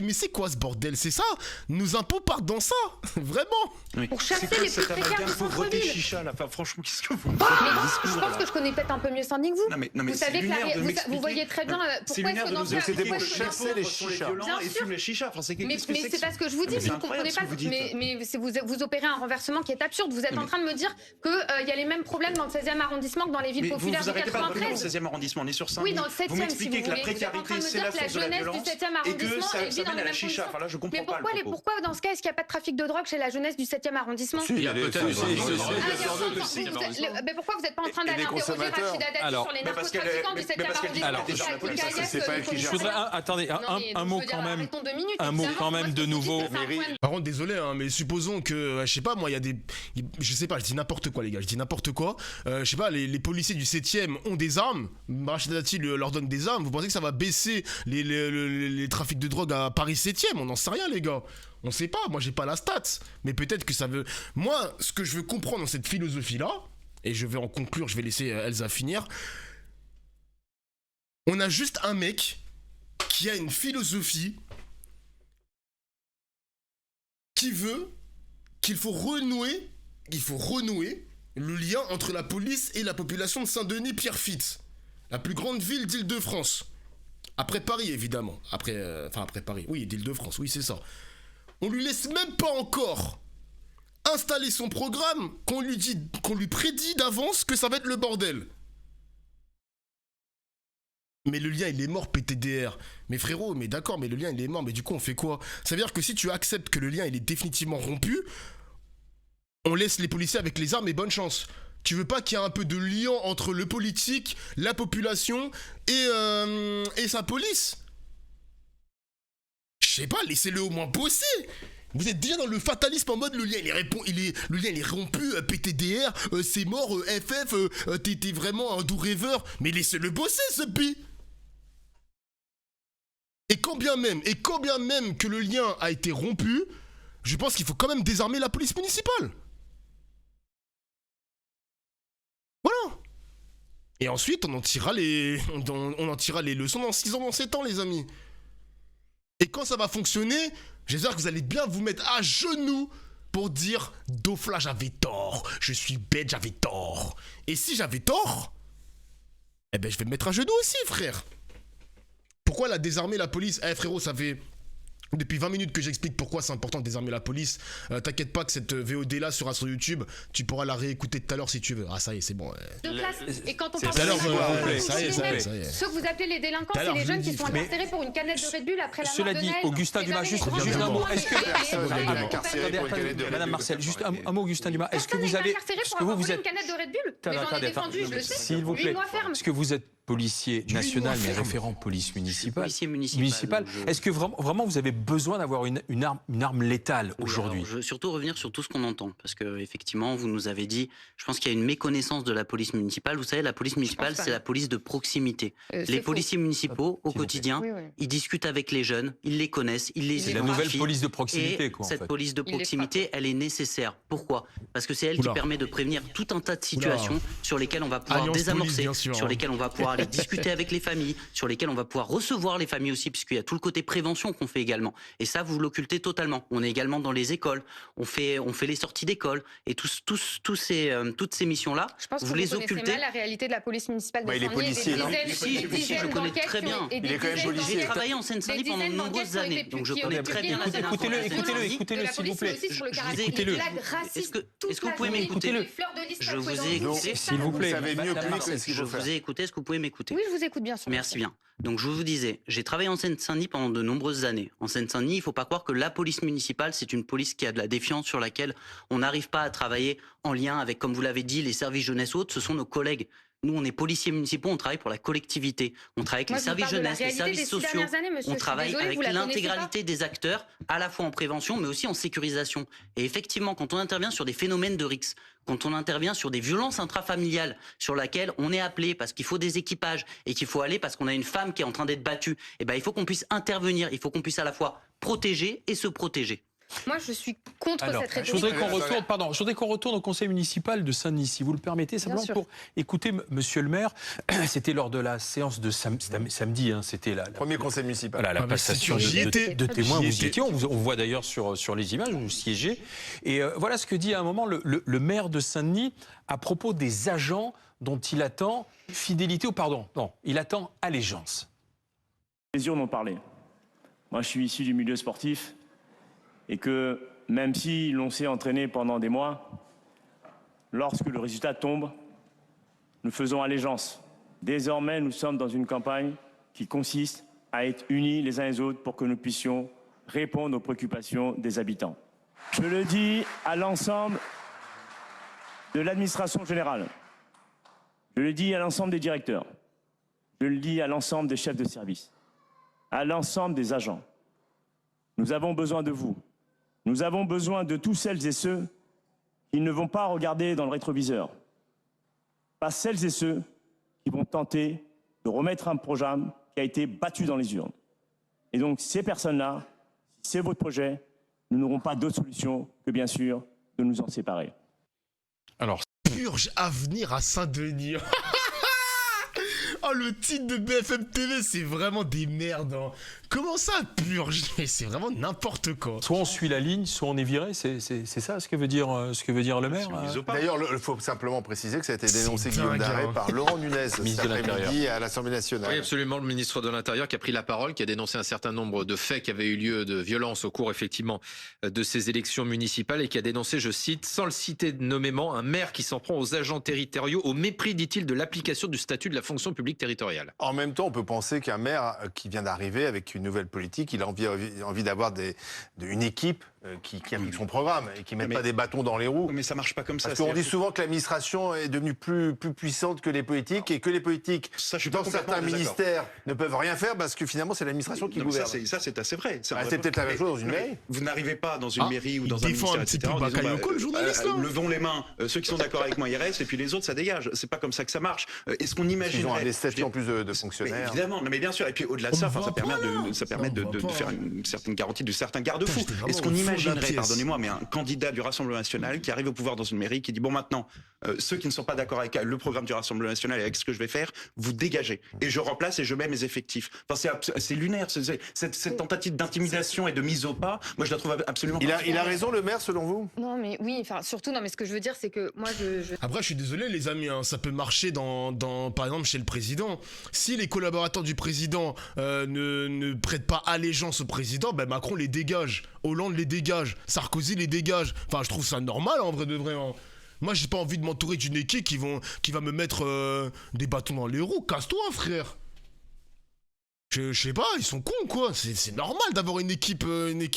A: Mais c'est quoi ce bordel? C'est ça? Nos impôts partent dans ça? Vraiment?
E: Oui. Pour chasser les plus précaires du centre-ville.
G: Chicha, là. Enfin, franchement, qu'est-ce que vous
E: je pense que je connais peut-être un peu mieux Saint-Denis que vous.
G: Non, mais
E: vous savez que vous voyez très bien pourquoi est-ce que dans ce
C: c'était pour chasser les chichas.
E: Bien sûr.
G: Les chichas. Enfin,
E: mais c'est pas ce que je vous dis, vous comprenez pas. Mais vous opérez un renversement qui est absurde. Vous êtes en train de me dire qu'il y a les mêmes problèmes dans le 16e arrondissement que dans les villes populaires du 93.
G: Vous arrêtez pas dans le 16e arrondissement, on est sur Saint-Denis.
E: Oui, dans le 7e,
G: vous m'expliquez que la précarité, c'est la source de la violence et que ça mène à la chicha. Enfin, là, je comprends pas.
E: Mais pourquoi, dans ce cas, est-ce qu'il n'y a pas de trafic de drogue chez la jeunesse du 7e arrondissement?
G: Il y a peut-être
E: mais pourquoi vous n'êtes pas en train d'aller interroger Rachida Dati sur les narcotrafiquants du 7e arrondissement?
B: Je voudrais, attendez, un mot quand même. Un mot quand même de nouveau.
A: Par contre, désolé, hein, mais supposons que, je sais pas, moi, il y a des... Je sais pas, je dis n'importe quoi, les gars, je dis n'importe quoi. Je sais pas, les policiers du 7e ont des armes. Rachida Dati leur donne des armes. Vous pensez que ça va baisser les trafics de drogue à Paris 7e? On n'en sait rien, les gars. On sait pas, moi j'ai pas la stat. Mais peut-être que ça veut... Moi, ce que je veux comprendre dans cette philosophie-là, et je vais en conclure, je vais laisser Elsa finir. On a juste un mec qui a une philosophie qui veut qu'il faut renouer le lien entre la police et la population de Saint-Denis-Pierrefitte, la plus grande ville d'Île-de-France. Après Paris, évidemment. Après Paris. Oui, d'Île-de-France, oui, c'est ça. On lui laisse même pas encore installer son programme qu'on lui prédit d'avance que ça va être le bordel. Mais le lien, il est mort, PTDR. Mais frérot, mais d'accord, mais le lien, il est mort. Mais du coup, on fait quoi? Ça veut dire que si tu acceptes que le lien, il est définitivement rompu, on laisse les policiers avec les armes et bonne chance. Tu veux pas qu'il y ait un peu de lien entre le politique, la population et sa police? Je sais pas, laissez-le au moins bosser. Vous êtes déjà dans le fatalisme en mode le lien il est rompu, PTDR, c'est mort, FF, t'es vraiment un doux rêveur. Mais laissez-le bosser ce pi. Et quand bien même que le lien a été rompu, je pense qu'il faut quand même désarmer la police municipale. Voilà. Et ensuite, on en tirera les leçons dans 6 ans, dans 7 ans, les amis. Et quand ça va fonctionner, j'espère que vous allez bien vous mettre à genoux pour dire « Dofla, j'avais tort. Je suis bête, j'avais tort. » Et si j'avais tort, eh ben je vais me mettre à genoux aussi, frère. Pourquoi la désarmer la police? Eh frérot, ça fait... Depuis 20 minutes que j'explique pourquoi c'est important de désarmer la police. T'inquiète pas que cette VOD là sera sur YouTube. Tu pourras la réécouter tout à l'heure si tu veux. Ah ça y est, c'est bon.
E: Et quand on parle de ceux que vous appelez les délinquants, c'est les jeunes qui sont incarcérés pour une canette de Red Bull après la mort de Neige.
B: Cela dit, Augustin Dumas, juste un mot. Est-ce que... Madame Marcel, juste un mot, Augustin Dumas. Est-ce que vous avez...
E: Est-ce que vous êtes... une canette de Red Bull? Mais j'en ai défendu, je le sais.
B: S'il vous plaît. Est-ce que vous êtes policier national mais référent police municipale?
D: Policier municipal.
B: Est-ce que vraiment vous avez besoin d'avoir une arme létale aujourd'hui?
D: Je veux surtout revenir sur tout ce qu'on entend, parce que effectivement, vous nous avez dit, je pense qu'il y a une méconnaissance de la police municipale. Vous savez, la police municipale, c'est la police de proximité. Les policiers municipaux, au quotidien, ils discutent avec les jeunes, ils les connaissent, ils les
B: identifient. C'est la nouvelle police de proximité, quoi.
D: Cette police de proximité, elle est nécessaire. Pourquoi? Parce que c'est elle qui permet de prévenir tout un tas de situations sur lesquelles on va pouvoir désamorcer, sur lesquelles on va pouvoir aller discuter avec les familles, sur lesquels on va pouvoir recevoir les familles aussi, puisqu'il y a tout le côté prévention qu'on fait également. Et ça, vous l'occultez totalement. On est également dans les écoles, on fait les sorties d'école, et toutes ces missions-là, vous les occultez. Je pense que vous connaissez mal
E: la réalité de la police municipale de Saint-Denis.
C: Il est policier, non?
D: Si, je connais très bien.
C: Il est quand même policier.
D: J'ai travaillé en Seine-Saint-Denis pendant de nombreuses années, donc je connais très bien la Seine-Saint-Denis.
B: Écoutez-le, s'il vous plaît.
D: Écoutez-le. Est-ce que vous pouvez m'écouter? Je vous ai écouté.
B: S'il vous plaît.
C: Vous savez mieux que lui ce qu'il
D: Je
C: faut faire.
D: vous ai écouté. Est-ce que vous pouvez m'écouter?
E: Oui, je vous écoute bien sûr.
D: Merci bien. Donc je vous disais, j'ai travaillé en Seine-Saint-Denis pendant de nombreuses années. En Seine-Saint-Denis, il ne faut pas croire que la police municipale, c'est une police qui a de la défiance, sur laquelle on n'arrive pas à travailler en lien avec, comme vous l'avez dit, les services jeunesse ou autres. Ce sont nos collègues. Nous, on est policiers municipaux, on travaille pour la collectivité. On travaille avec les services jeunesse, les services sociaux. On travaille avec l'intégralité des acteurs, à la fois en prévention, mais aussi en sécurisation. Et effectivement, quand on intervient sur des phénomènes de risque, quand on intervient sur des violences intrafamiliales, sur laquelle on est appelé parce qu'il faut des équipages et qu'il faut aller parce qu'on a une femme qui est en train d'être battue, eh ben, il faut qu'on puisse intervenir, il faut qu'on puisse à la fois protéger et se protéger.
E: Moi, je suis contre cette rhétorique.
B: Je voudrais qu'on retourne au conseil municipal de Saint-Denis, si vous le permettez, simplement pour écouter Monsieur le maire. C'était lors de la séance de samedi, hein, c'était la
C: premier conseil municipal.
B: Voilà, la passation de témoins. Vous y étiez, on voit d'ailleurs sur les images, vous siégez. Et voilà ce que dit à un moment le maire de Saint-Denis à propos des agents dont il attend fidélité, il attend allégeance.
I: Les urnes ont parlé. Moi, je suis issu du milieu sportif. Et que même si l'on s'est entraîné pendant des mois, lorsque le résultat tombe, nous faisons allégeance. Désormais, nous sommes dans une campagne qui consiste à être unis les uns les autres pour que nous puissions répondre aux préoccupations des habitants. Je le dis à l'ensemble de l'administration générale. Je le dis à l'ensemble des directeurs. Je le dis à l'ensemble des chefs de service, à l'ensemble des agents. Nous avons besoin de vous. Nous avons besoin de tous celles et ceux qui ne vont pas regarder dans le rétroviseur. Pas celles et ceux qui vont tenter de remettre un programme qui a été battu dans les urnes. Et donc, ces personnes-là, si c'est votre projet, nous n'aurons pas d'autre solution que, bien sûr, de nous en séparer.
A: Alors, purge avenir à Saint-Denis. Oh, le titre de BFM TV, c'est vraiment des merdes. Hein. Comment ça, purge? C'est vraiment n'importe quoi.
B: Soit on suit la ligne, soit on est viré. C'est ça ce que veut dire le maire.
C: D'ailleurs, il faut simplement préciser que ça a été dénoncé, Guillaume Darey, par Laurent Nunez cet après-midi à l'Assemblée nationale.
F: Oui, absolument, le ministre de l'Intérieur qui a pris la parole, qui a dénoncé un certain nombre de faits qui avaient eu lieu de violence au cours, effectivement, de ces élections municipales et qui a dénoncé, je cite, sans le citer nommément, un maire qui s'en prend aux agents territoriaux au mépris, dit-il, de l'application du statut de la fonction publique territoriale.
C: En même temps, on peut penser qu'un maire qui vient d'arriver avec une nouvelle politique, il a envie d'avoir une équipe qui applique son programme et qui ne met pas des bâtons dans les roues.
G: Mais ça marche pas comme ça.
C: Parce qu'on dit souvent que l'administration est devenue plus puissante que les politiques et que les politiques, dans certains ministères, ne peuvent rien faire parce que finalement c'est l'administration qui gouverne.
G: Ça c'est assez vrai.
C: C'est peut-être la même chose dans une mairie.
G: Vous n'arrivez pas dans une mairie ou dans un ministère, etc. Levons les mains, ceux qui sont d'accord avec moi ils restent et puis les autres ça dégage. C'est pas comme ça que ça marche. Est-ce qu'on imaginerait...
C: Ils ont des statuts en plus de fonctionnaires.
G: Évidemment, mais bien sûr. Et puis au-delà de ça, ça permet de faire une certaine garantie, de certains garde-fous. Est-ce qu'on imaginerait, pardonnez-moi, mais un candidat du Rassemblement national qui arrive au pouvoir dans une mairie, qui dit bon maintenant, ceux qui ne sont pas d'accord avec le programme du Rassemblement national et avec ce que je vais faire, vous dégagez et je remplace et je mets mes effectifs. Enfin, c'est lunaire, cette tentative d'intimidation et de mise au pas. Moi, je la trouve absolument.
C: Il a raison, le maire, selon vous?
E: Non, mais oui, enfin surtout non, mais ce que je veux dire, c'est que moi
A: Après, je suis désolé, les amis, hein, ça peut marcher par exemple chez le président. Si les collaborateurs du président ne prêtent pas allégeance au président, ben Macron les dégage, Hollande les dégage, Sarkozy les dégage. Enfin, je trouve ça normal en vrai de vrai. Hein. Moi, j'ai pas envie de m'entourer d'une équipe qui va me mettre des bâtons dans les roues. Casse-toi, frère. Je sais pas, ils sont cons quoi. C'est normal d'avoir une équipe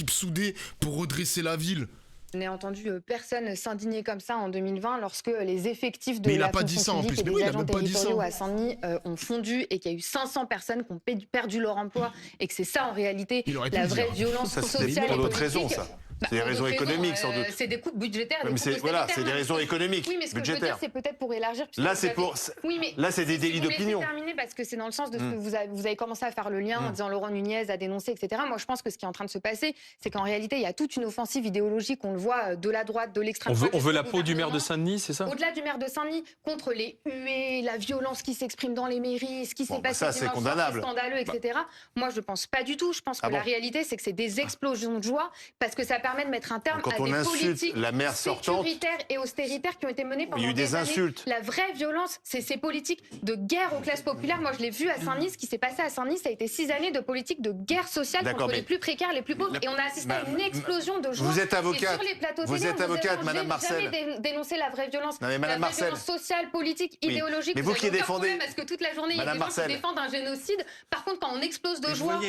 A: soudée pour redresser la ville.
E: Je n'ai entendu personne s'indigner comme ça en 2020 lorsque les effectifs de la fonction publique et des agents territoriaux à Saint-Denis ont fondu et qu'il y a eu 500 personnes qui ont perdu leur emploi et que c'est ça en réalité la vraie violence sociale et politique.
C: C'est des raisons économiques, sans doute.
E: C'est des coupes budgétaires.
C: Voilà, c'est des raisons économiques,
E: oui, mais ce que je veux dire, c'est peut-être pour élargir.
C: Là, c'est des délits d'opinion.
E: Terminer parce que c'est dans le sens de ce que vous avez commencé à faire le lien en disant Laurent Nunez a dénoncé, etc. Moi, je pense que ce qui est en train de se passer, c'est qu'en réalité, il y a toute une offensive idéologique. On le voit de la droite, de l'extrême droite.
B: On veut la peau du maire de Saint-Denis, c'est ça?
E: Au-delà du maire de Saint-Denis, contre les huées, la violence qui s'exprime dans les mairies, ce qui s'est passé,
C: ça, c'est condamnable,
E: scandaleux, etc. Moi, je pense pas du tout. Je pense que la réalité, c'est que c'est des explosions de joie parce que ça permet de mettre un terme à des politiques
C: la maire
E: sécuritaires et austéritaires qui ont été menées pendant des années. La vraie violence, c'est ces politiques de guerre aux classes populaires. Moi, je l'ai vu à Saint-Denis. Ce qui s'est passé à Saint-Denis, ça a été 6 années de politique de guerre sociale contre les plus précaires, les plus pauvres. Et on a assisté à une explosion de joie.
C: Vous êtes avocate.
E: Sur les plateaux
C: vous
E: télé,
C: êtes avocate, Madame Marcel.
E: Vous n'avez jamais dénoncé la vraie violence.
C: Non, mais Madame
E: la vraie violence sociale, politique, idéologique.
C: Mais vous qui défendez.
E: Parce que toute la journée, il y a des gens qui défendent un génocide. Par contre, quand on explose de joie,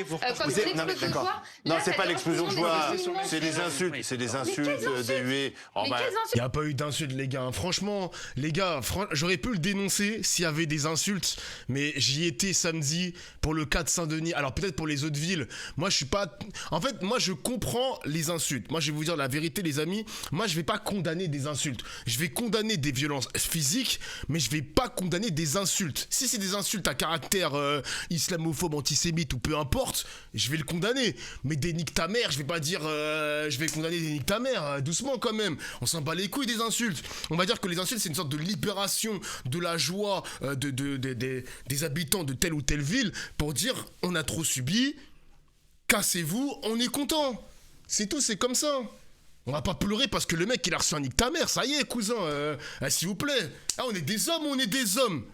C: non, c'est pas l'explosion de joie. C'est des insultes. C'est des insultes, des huées.
A: Il n'y a pas eu d'insultes, les gars. Franchement, les gars, j'aurais pu le dénoncer s'il y avait des insultes, mais j'y étais samedi pour le cas de Saint-Denis. Alors peut-être pour les autres villes. Moi, je suis pas. En fait, moi, je comprends les insultes. Moi, je vais vous dire la vérité, les amis. Moi, je vais pas condamner des insultes. Je vais condamner des violences physiques, mais je vais pas condamner des insultes. Si c'est des insultes à caractère islamophobe, antisémite ou peu importe, je vais le condamner. Mais des nique ta mère, je vais pas dire je vais condamner des nique ta mère, doucement quand même. On s'en bat les couilles des insultes. On va dire que les insultes, c'est une sorte de libération de la joie des habitants de telle ou telle ville pour dire on a trop subi, cassez-vous, on est content. C'est tout, c'est comme ça. On va pas pleurer parce que le mec il a reçu un nique ta mère, ça y est cousin, s'il vous plaît. Ah, on est des hommes, on est des hommes.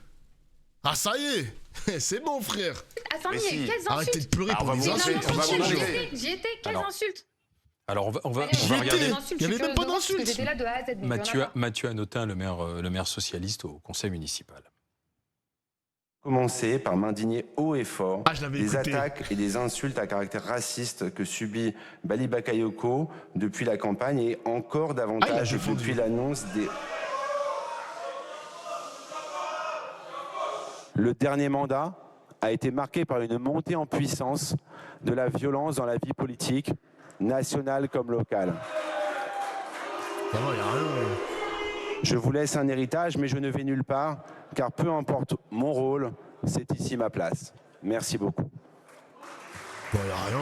A: Ah ça y est, c'est bon frère.
E: Attendez, quelles insultes?
A: Arrêtez de pleurer pour les insultes.
E: J'y étais, quelles insultes?
B: Alors on va regarder.
A: Il n'y avait même pas d'insultes.
E: J'étais là de A à Z.
B: Mathieu Hanotin, le maire socialiste au conseil municipal.
J: Commencer par m'indigner haut et fort des attaques et des insultes à caractère raciste que subit Bali Bakayoko depuis la campagne et encore davantage depuis l'annonce des... Le dernier mandat a été marqué par une montée en puissance de la violence dans la vie politique, nationale comme locale. Je vous laisse un héritage, mais je ne vais nulle part, car peu importe mon rôle, c'est ici ma place. Merci beaucoup.
A: Bon, il n'y a rien.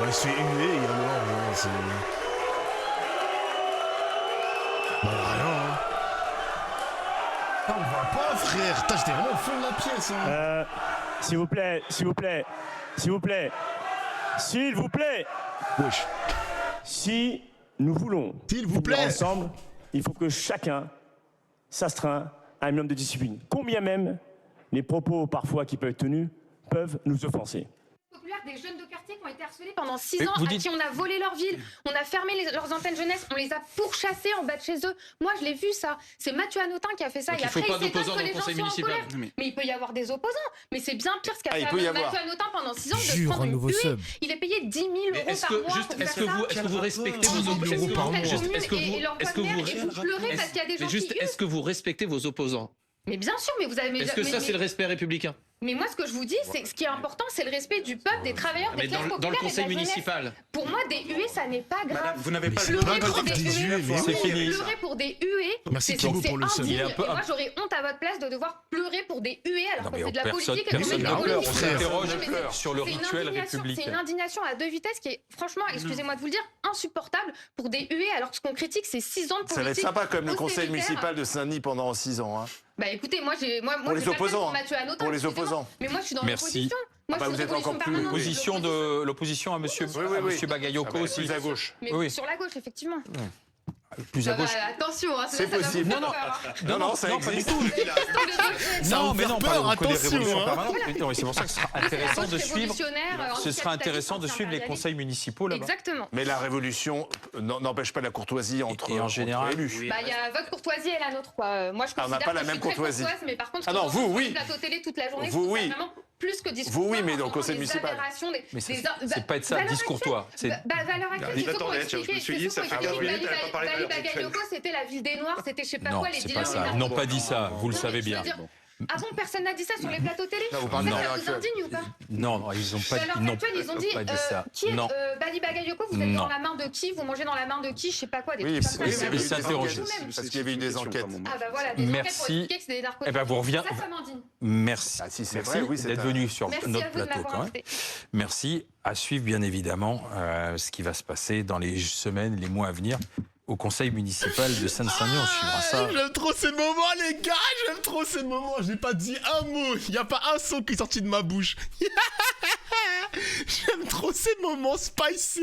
A: Il se fait huer, il y a rien. Bon, il n'y a rien. On va pas, frère. J'étais vraiment au fond de la pièce.
I: S'il vous plaît.
A: Wesh.
I: Si nous voulons vivre ensemble, il faut que chacun s'astreint à un minimum de discipline. Combien même les propos parfois qui peuvent être tenus peuvent nous offenser.
E: Des jeunes de quartier qui ont été harcelés pendant 6 ans, à qui on a volé leur ville, on a fermé leurs antennes jeunesse, on les a pourchassés en bas de chez eux. Moi, je l'ai vu ça. C'est Mathieu Hanotin qui a fait ça.
F: Donc, il faut pas d'opposants dans le conseil municipal.
E: Mais il peut y avoir des opposants. Mais c'est bien pire ce qu'a fait Mathieu Hanotin pendant 6 ans de se prendre une huée. Il est payé 10 000 euros par mois.
F: Est-ce que vous respectez vos opposants? Est-ce que vous respectez vos opposants?
E: Mais bien sûr, mais vous avez...
F: Est-ce que ça, c'est le respect républicain?
E: Mais moi, ce que je vous dis, c'est que ce qui est important, c'est le respect du peuple, des travailleurs, des classes populaires.
F: Dans le conseil municipal.
E: Pour moi, des huées, ça n'est pas grave.
G: Madame, vous n'avez pas
E: pleurer pour des
A: huées.
E: Pleurer pour des huées, c'est indigne. Et moi, j'aurais honte à votre place de devoir pleurer pour des huées alors qu'on fait de la politique.
B: Personne ne pleure. On s'interroge sur le rituel républicain.
E: C'est une indignation à 2 vitesses qui est, franchement, excusez-moi de vous le dire, insupportable pour des huées alors que ce qu'on critique, c'est 6 ans de politique.
C: Ça va être sympa comme le conseil municipal de Saint-Denis pendant 6 ans.
E: Bah écoutez, moi
C: pour les opposants,
E: pour les opposants. Mais moi je suis dans l'opposition. Moi
C: vous êtes encore plus
B: l'opposition à monsieur Bagayoko aussi.
C: Plus à gauche.
E: Mais sur la gauche effectivement.
B: Plus à gauche.
E: Attention,
C: c'est possible.
B: Non,
C: ça existe.
B: Non, mais non,
A: peur, attention.
B: C'est pour ça que ce sera intéressant de suivre. Ce sera intéressant de suivre les conseils municipaux là-bas.
E: Exactement.
C: Mais la révolution n'empêche pas la courtoisie entre élus.
E: Bah il y a votre courtoisie et la nôtre quoi. Moi je considère
C: pas la même courtoisie.
E: Mais par contre,
C: vous oui.
E: Plateau télé toute la journée.
C: Vous oui.
E: Plus que discours.
C: Vous oui, mais dans le conseil municipal.
B: Mais c'est pas être ça, discourtois.
E: Valeur actuelle.
G: Attendez, je me suis dit, ça fait 15 minutes, elle n'a pas parlé de
E: Bagayoko, c'était la ville des Noirs, c'était je sais pas quoi, les
B: dealers. Non, c'est pas ça. Ils n'ont pas dit ça, vous le savez bien.
E: Ah bon, personne n'a dit ça sur les plateaux télé?
C: Non, vous
E: parlez ça vous indigne ou pas?
B: Non, ils n'ont pas,
E: ils ont dit
B: ça.
E: Qui est Bali Bagayoko? Vous êtes dans la main de qui? Vous mangez dans la main de qui? Je sais pas quoi, des trucs comme ça.
B: Oui, c'est interrogé.
C: Parce qu'il y avait eu des enquêtes.
E: Ah bah voilà, des enquêtes pour expliquer que c'est des narcotiques.
B: Eh ben, vous revenez.
E: Ça m'indigne.
B: Merci.
C: Si c'est
B: vrai, d'être venu sur notre plateau quand même. Merci. À suivre bien évidemment ce qui va se passer dans les semaines, les mois à venir. Au conseil municipal de Seine-Saint-Denis, on suivra ça.
A: J'aime trop ces moments, les gars. J'aime trop ces moments. Je n'ai pas dit un mot. Il n'y a pas un son qui est sorti de ma bouche. J'aime trop ces moments spicy.